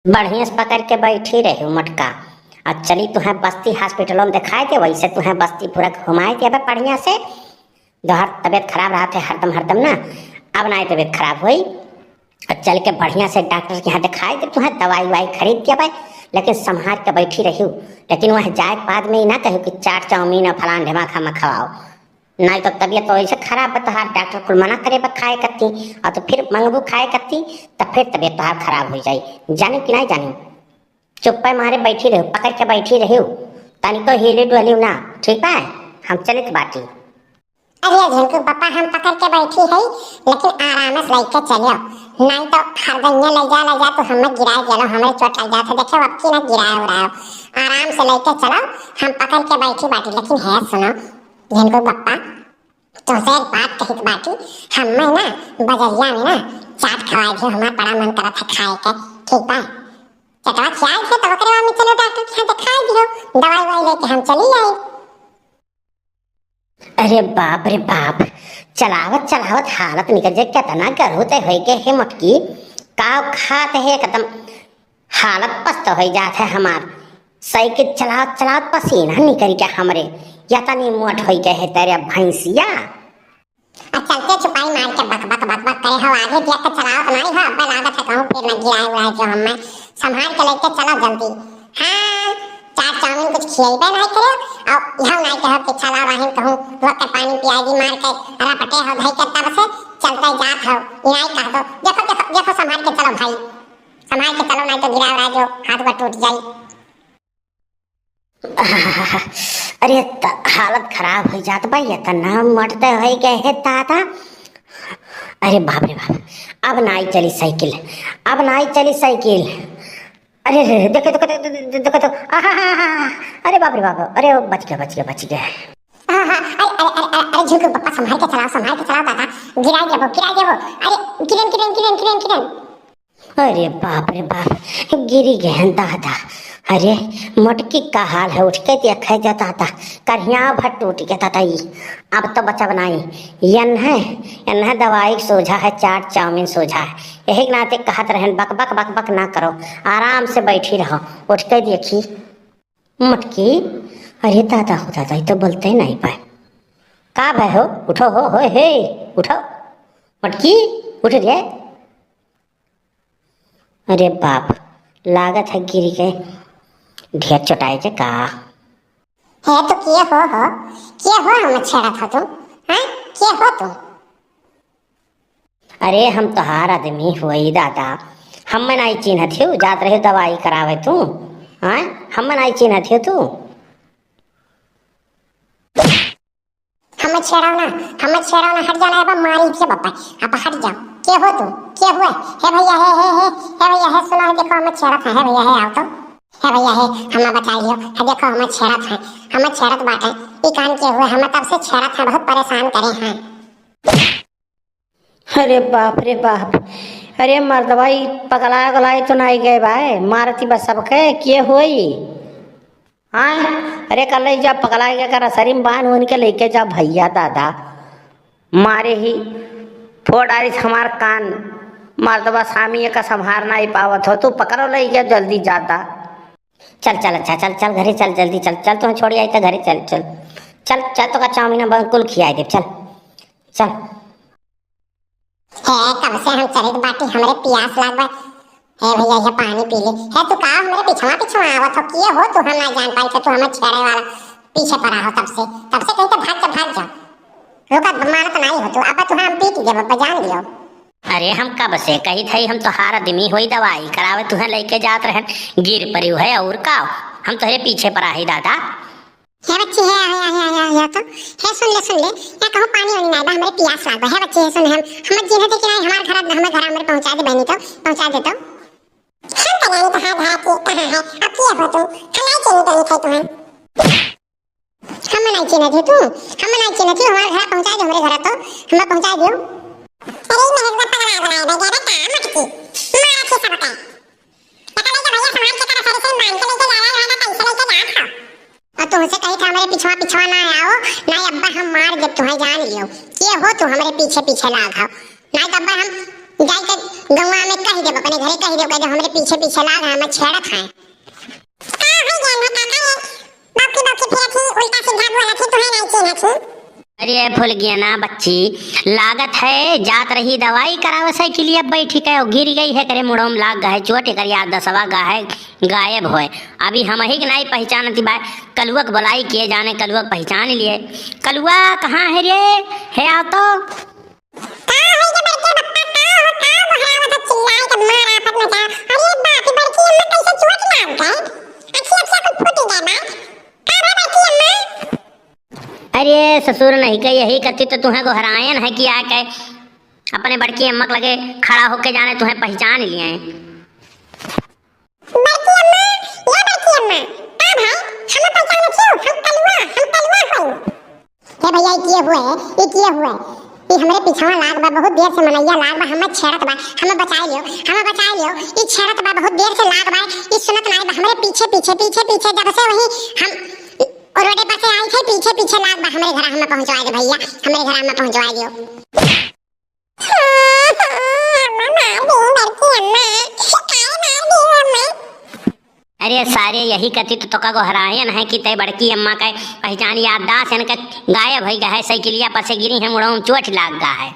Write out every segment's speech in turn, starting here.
बढ़िया से पकड़ के बैठी रही मटका। और चली तुम्हें बस्ती हॉस्पिटलों में दिखाए थे, वैसे तुम्हें बस्ती पूरा घुमाए थे। अब बढ़िया से दोहर तबीयत खराब रहा थे हरदम ना, अब ना तबीयत खराब हुई। और चल के बढ़िया से डॉक्टर के यहाँ दिखाए थे, तुम्हें दवाई वाई खरीद के भाई, लेकिन संभाल के बैठी रही। लेकिन वह जाए के बाद में ही ना कहूँ कि चाट चाउमीन और फलान ढमाखा में खवाओ, नहीं तो तबीयत तो ऐसे खराब बता। डॉक्टर को मना करे खाए करती, और तो फिर मंगबू खाए करती, तब फिर तबीयत तो खराब हो जाई। जानी कि नहीं जानी, चुप मारे बैठी रहो, पकड़ के बैठी रही, तनी तो हिले डुली ना, ठीक है। हम चलित बाटी। अरे झिंकू पापा, हम पकड़ के बैठी है, लेकिन आराम से लेके चलियो, नहीं तो हरदइया ले जा तो हमें गिराए चलो, हमें चोट लग जाता। देखो अब की ना गिराए उड़ाओ, आराम से लेके चलो, हम पकड़ के बैठी बाटी। लेकिन है सुनो झिंकू पापा, तुमसे एक बात कही बाटी, हमें ना बजरिया में ना चाट खवाई थी, हमारा बड़ा मन करा था खाए के, ठीक है। चटवा खियाई थे तो ओकरे में चलो डॉक्टर के यहाँ दिखाई दियो, दवाई वाई लेके हम चली आई। अरे बाप रे बाप, चलावत चलावत हालत निकल जाए, कितना गर होते हो गए है मटकी, काव खाते है एकदम हालत पस्त हो जात है हमार। साइकिल चलावत चलावत पसीना निकल गया हमरे, या तनी मोट हो गए है तेरे भैंसिया। चलते छुपाई मार के बक बक बक बक करे हो, आगे दिया के चलाओ तो नहीं हो, अब लागत है कहूँ फिर न गिराए उड़ाए जो हमें संभाल के लेके चलो जल्दी। हाँ चाट चाउमीन कुछ खिलाइबे नहीं करे, और यह नहीं कहो कि चला रही कहूँ लोग के पानी पियागी मार के अरा पटे हो भाई के, तब से चलते जात हो, ये नहीं कह दो। देखो देखो देखो संभाल के चलो भाई, संभाल के चलो, नहीं तो गिरा उड़ा जो हाथ में टूट जाए। अरे हालत खराब हो जात भाई, इतना मरते हो गए है दादा। अरे बाप रे बाप, अब नहीं चली साइकिल, अब नहीं चली साइकिल। अरे देखो देखो देखो तो, अरे बाप रे बाप, अरे बच गया बच गया बच गया। अरे झुक पापा, संभाल के चलाओ दादा, गिरा देबो, अरे किरण। अरे बाप रे बाप, गिरी गए दादा। अरे मटकी का हाल है, उठ के देखा जाता था, करिया भट टूट गया था। अब तो बचा बनाई यन दवाई सोझा है, चाट चाउमीन सोझा है, यही नाते कहत रहन बक बक बक बक ना करो, आराम से बैठी रहो। उठ के देखी मटकी, अरे दादा हो दादा, तो बोलते ही नहीं पाए। का भाई हो, उठो हो हे उठो मटकी, उठ रे। अरे बाप, लागत है गिर गए, ढेर चोटाई जे का है तो किए हो हम छेड़ा था तुम, हाँ किए हो तुम। अरे हम तोहार आदमी हुई दादा, हम नहीं चिन्हत हो, जात रहे दवाई करावे तू, हाँ हम नहीं चिन्हत हो तू। हमें छेड़ाओ ना, हट जाना है मारी के बापा, अब हट जाओ। क्या हो तुम, क्या हुआ है भैया, है सुनो है, देखो हमें छेड़ा था, है भैया है, आओ तो है भैया है, हमें बता लियो है, देखो हमें छेड़ा था, हमें छेड़त बाटे, ये कान के हुए, हमें तब से छेड़ा था, बहुत परेशान करे हैं। अरे बाप रे बाप, अरे मर्दवाई पगला गलाई तो नहीं गए भाई, मारती बस सबके किए हुई। हाँ अरे कल जब पगला गया कर सरी में बांध उनके लेके जा भैया दादा, मारे ही फोड़ डाली हमार कान, मर्दवा सामी का संभार नहीं पावत हो, तू पकड़ो ले गया जल्दी जाता। चल चल अच्छा चल घरे चल, जल्दी चल तुम्हें छोड़ी आई तो घरे चल तो का चाउमीन बिल्कुल खियाई दे, चल है कब से हम चलित बाटी, हमरे प्यास लागबा है भैया, ये पानी पी ले है। तू का हमरे पिछवा आवत हो, किए हो तू, हम ना जान पाई तो तू हमें छेड़े वाला पीछे पड़ा हो, तब से कहीं तो भाग जा, रोका मानत नहीं हो तू, अब तू हम पीट देब जान लियो। अरे हम कब से कही थी, हम तोहार आदमी हुई दवाई करावे तुम्हें लेके जात रहे, गिर पड़ी है और का हम तुम्हारे पीछे पड़ा ही दादा। है बच्चे है तो है, सुन ले या कहूं पानी वानी नहीं बा, हमरे प्यास लागबा है बच्चे, है सुन, हम जीने थे कि नहीं, हमारे घर हमरे पहुंचा दे बहनी, तो पहुंचा दे तो हम तो नहीं, तो हां कहां है, अब की हो तुम, हम नहीं चिन्ह तो नहीं थे तुम्हें, हम नहीं चिन्ह थे तू, हमारे घर पहुंचा दे, हमरे घर तो हमें पहुंचा दियो। अरे मेरे को पकड़ा बनाए बे बेटा मटकी, मारा थी सब का पता नहीं भैया, संभाल के कर सही मान के लेके जा रहा है, पैसे लेके जा था, और तुमसे कही था हमारे पिछवा ना आओ, नहीं अब्बा हम मार दे तुम्हें, जान लियो। ये हो तो हमारे पीछे लाग आओ, नहीं तो अब्बा हम जाके गंवा में कह दे अपने घरे कह दे हमरे पीछे पीछे लाग हम छेड़त हैं का हो गया ना काका रे बाकी बाकी फिर थी उल्टा सीधा बोला थी तुम्हें नहीं चिन्ह थी। अरे भूल गया ना बच्ची, लागत है जात रही दवाई करावे साइकिलिया बैठी के गिर गई है करे मुड़ों में लाग गए चोट कर याद दसवा गाय गायब होए। अभी हम ही नहीं पहचानती बा कलुआ के बुलाई किए जाने कलुआ पहचान लिए। कलुआ कहाँ है रे है आओ तो का हो गया बड़के बप्पा का बहरावा तो चिल्लाए के मार आफत में जा। अरे बाप रे बड़की अम्मा कैसे चोट लाग गए अच्छी अच्छा कुछ फूट गया बा का बा बड़की अम्मा। अरे ससुर नहीं के यही करती तो तुम्हें को हरायन है कि आके अपने बड़की अम्मा के लगे खड़ा होके जाने तुम्हें पहचान लिए हैं। बड़की अम्मा या बड़की अम्मा का भाई हम पहचाने क्यों हम कलुआ हो हे भैया ये किए हुए ये हमरे पीछवा लाग बा बहुत देर से मनैया लाग बा हम छेड़त बा हम बचा लियो ये छेड़त बा बहुत देर से लाग बा ये सुनत नहीं बा हमरे पीछे पीछे पीछे पीछे जब से वही हम और रोडे पर से आई थे पीछे पीछे लाग बा हमरे घर में पहुंचवा दे भैया हमरे घर में पहुंचवा दियो। अरे सारे यही करती तो का को हरायन है कि तय बड़की अम्मा का पहचान याददाश्त इनका गायब हो गया है साइकिलिया पर से गिरी है मुड़ों में चोट लाग गया है।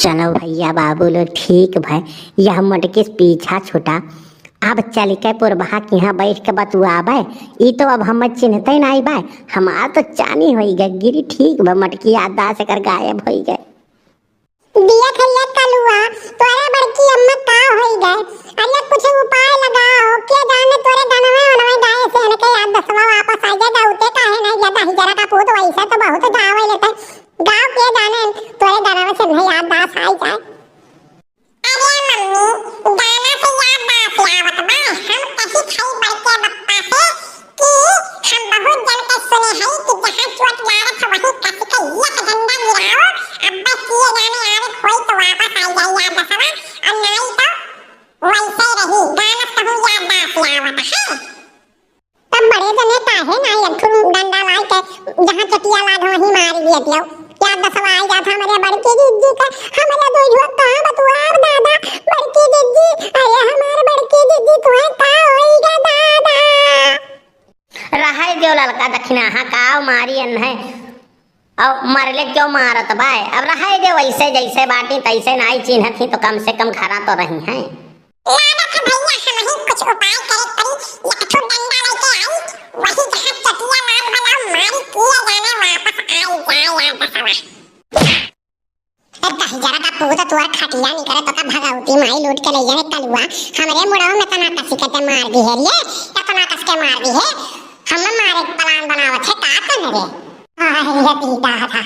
चलो भैया बाबू लो ठीक भाई यह मटके पीछा छूटा अब चल के पुरबा के यहाँ बैठ के बतुआबे ई तो अब हम चिन्हते नहीं बाय हमार तो चानी हो गए गिरी ठीक बा मटकी याददाश्त कर गायब हो गए दिया खैया कलुआ तोरे बड़की अम्मा का हो गए अल्लाह कुछ उपाय लगाओ क्या जाने तोरे गनवे वनवे गाय से इनके याद दसवा वापस आ जाए दाऊते काहे नहीं ज्यादा ही जरा का पूत वैसा तो बहुत गावे लेते गांव के जाने तोरे गनवे से नहीं याददाश्त आ जाए। अरे मम्मी गाना से याददाश्त आवत बा हम कहीं खाई बड़के बप्पा से कि हम बहुत जन के सुने हैं कि जहां चोट मारे तो वहीं कस के एक डंडा गिराओ अब बस ये गाने आवे कोई तो वापस आ जाए याद दसवा और नहीं तो वैसे रही गाना कहूं याददाश्त आवत है। तब बड़े जने जहाँ चटिया लाद वहीं मार दिया दियो। याद दसवा आई जाता हमारे बड़की जीजी का, हमारे दो जुआ कहाँ बतुआर दादा, बड़की जीजी, अरे हमारे बड़की जीजी तुम्हें का होइगा दादा। रहाई देव लड़का दक्षिणा हाँ काव मारी अन है और मरले क्यों मारत बाय। अब रहाई देव वैसे जैसे बाटी तैसे नाई चिन्ह थी तो कम से कम खरा तो रही हैं। लागत है भैया हम ही कुछ उपाय करे पड़ी, एक ठो डंडा लेके आई, वही जहाँ चटिया लाद वाला मारी किए जाने वापस आई जाए याद दसवा। दही जरा का पूत तुअर खटिया नहीं करे तो का भगावती माई लूट के ले जाए कलुआ, हमरे मुड़ाव में तना कसी के मार दी है रे, या तना कस के मार दी है, हम मारे प्लान बनावत है का तन रे। ये दीदा था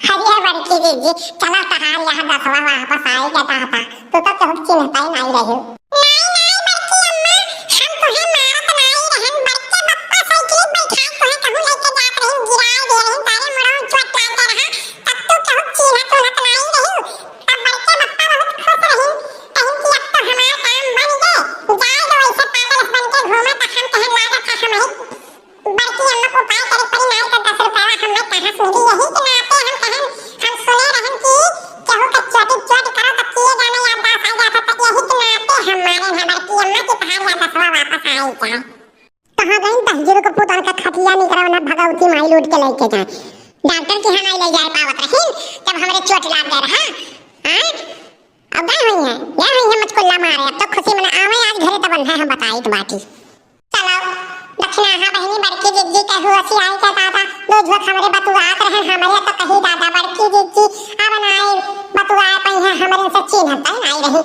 हरिया बड़की दीदी चला तहार यहाँ दसवा वापस आई जाता था तो बहुत चिन्हता ही नहीं रही। नहीं नहीं बड़की अम्मा हम तुम्हें मारत नहीं रहन, बड़के बप्पा साइकिल बैठा तुम्हें कहूं लेके जात रही गिराए दे रही तारे मुड़ाव चोट लागता रहा तब तो कहूं चिन्हत उन्हत नहीं रही। तब बड़के बप्पा बहुत खुश रही कहीं कि अब तो हमारा काम बन गए, जाए दो ऐसे पागल बन के घूमे तो हम कहे लागत है हम ही बड़की अम्मा को उपाय करे पड़ी मार कर 10 रुपया हमें कहाँ सुनी यही के नाते हम कहें हम सुने रहन कि केहू के चोटी चोट करो तो किए जाने याद दास आ जाता तो यही के नाते हम मारे हैं बड़की अम्मा की तहार याद दसवा वापस आई जाए। कहाँ गई 10 जीरो को पुतान का खटिया नहीं करा ना भगवती माई लूट के लेके जाए, डॉक्टर की हम ले जाए पावत रही तब हमारे चोट लाग गए रहा। हां अब गई हुई है या हुई है मुझको ला मारे अब तो खुशी मना आवे आज घरे तो बंधा है बताई तो बाकी। चलो दक्षिणा हाँ बहनी बड़की जीजी कहू असी आई का दादा दो झोक हमरे बतुआत रहे हमरे तो कही दादा बड़की जीजी अब नाई बतुआ पई है हमरे से चिन्हत नहीं रही